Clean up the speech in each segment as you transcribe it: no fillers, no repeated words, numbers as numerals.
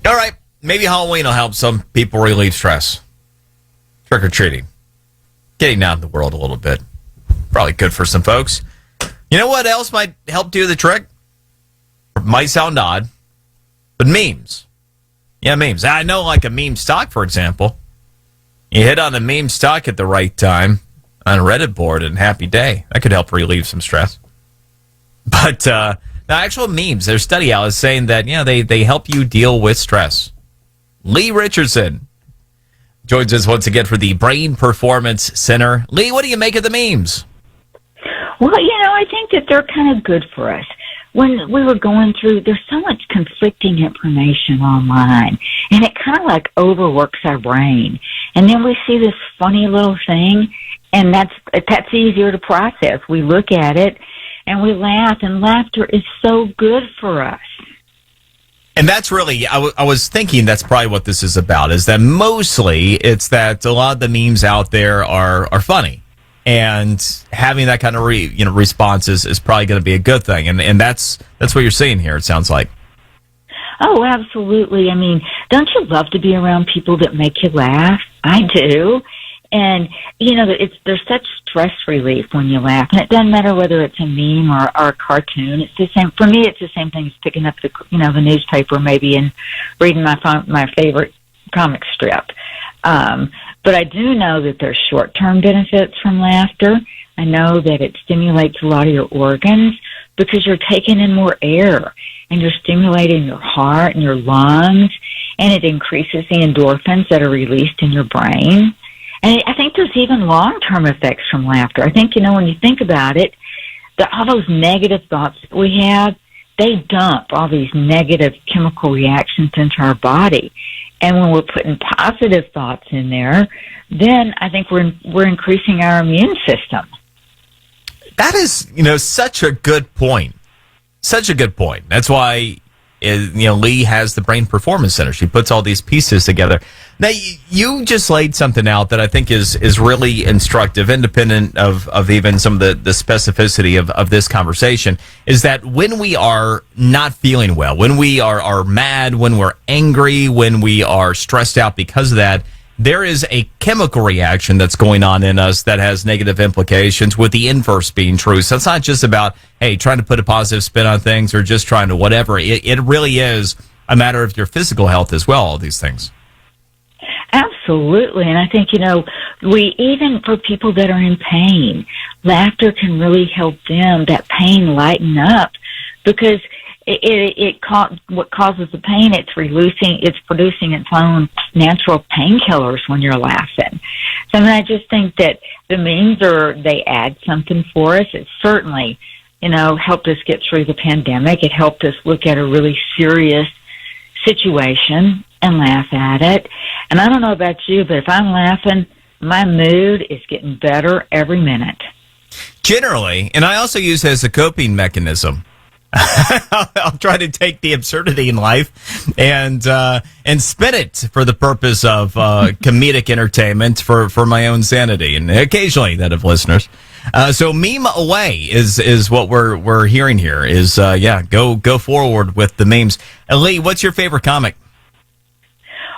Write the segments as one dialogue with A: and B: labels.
A: All right. Maybe Halloween will help some people relieve stress. Trick-or-treating. Getting down in the world a little bit. Probably good for some folks. You know what else might help do the trick? It might sound odd, but memes. Yeah, memes. I know, like a meme stock, for example. You hit on a meme stock at the right time on a Reddit board and happy day. That could help relieve some stress. But the actual memes, their study out is saying that, they help you deal with stress. Leigh Richardson joins us once again for the Brain Performance Center. Leigh, what do you make of the memes?
B: Well, I think that they're kind of good for us. When we were going through, there's so much conflicting information online, and it kind of like overworks our brain. And then we see this funny little thing, and that's easier to process. We look at it, and we laugh, and laughter is so good for us.
A: And that's really, I was thinking that's probably what this is about, is that mostly it's that a lot of the memes out there are funny. And having that kind of response is probably going to be a good thing. And that's what you're seeing here, it sounds like.
B: Oh, absolutely. I mean, don't you love to be around people that make you laugh? I do. And, there's such stress relief when you laugh. And it doesn't matter whether it's a meme or a cartoon. It's the same. For me, it's the same thing as picking up the newspaper maybe and reading my favorite comic strip. But I do know that there's short-term benefits from laughter. I know that it stimulates a lot of your organs because you're taking in more air and you're stimulating your heart and your lungs, and it increases the endorphins that are released in your brain. And I think there's even long-term effects from laughter. I think, when you think about it, all those negative thoughts that we have, they dump all these negative chemical reactions into our body. And when we're putting positive thoughts in there, then I think we're increasing our immune system.
A: That is, such a good point. Such a good point. That's why, Leigh has the Brain Performance Center. She puts all these pieces together. Now, you just laid something out that I think is really instructive, independent of even some of the specificity of this conversation, is that when we are not feeling well, when we are mad, when we're angry, when we are stressed out because of that, there is a chemical reaction that's going on in us that has negative implications, with the inverse being true. So it's not just about, hey, trying to put a positive spin on things or just trying to whatever. It really is a matter of your physical health as well, all these things.
B: Absolutely. And I think, even for people that are in pain, laughter can really help them, that pain lighten up, because what causes the pain, it's producing its own natural painkillers when you're laughing. So I just think that the memes they add something for us. It certainly, helped us get through the pandemic. It helped us look at a really serious situation and laugh at it. And I don't know about you, but if I'm laughing, my mood is getting better every minute.
A: Generally, and I also use it as a coping mechanism. I'll try to take the absurdity in life and spin it for the purpose of comedic entertainment for my own sanity, and occasionally that of listeners. So meme away is what we're hearing here. Is go forward with the memes. Leigh, what's your favorite comic?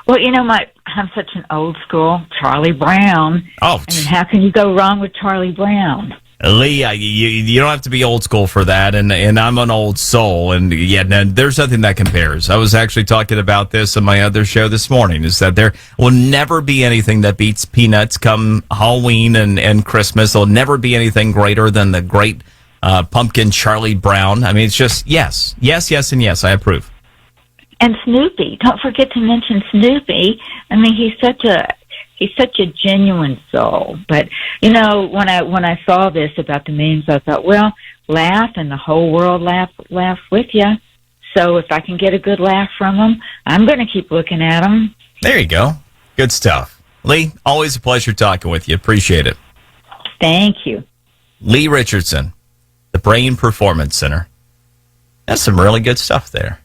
B: Well, I'm such an old school Charlie Brown.
A: Oh,
B: I mean, how can you go wrong with Charlie Brown?
A: Leigh, you don't have to be old school for that, and I'm an old soul, and there's nothing that compares. I was actually talking about this on my other show this morning, is that there will never be anything that beats Peanuts come Halloween and Christmas. There'll never be anything greater than the great pumpkin Charlie Brown. I mean, it's just yes, and yes, I approve.
B: And Snoopy, don't forget to mention Snoopy. I mean, he's such a genuine soul. But, when I saw this about the memes, I thought, well, laugh and the whole world laughs with you. So if I can get a good laugh from them, I'm going to keep looking at them.
A: There you go. Good stuff. Leigh, always a pleasure talking with you. Appreciate it.
B: Thank you.
A: Leigh Richardson, the Brain Performance Center. That's some really good stuff there.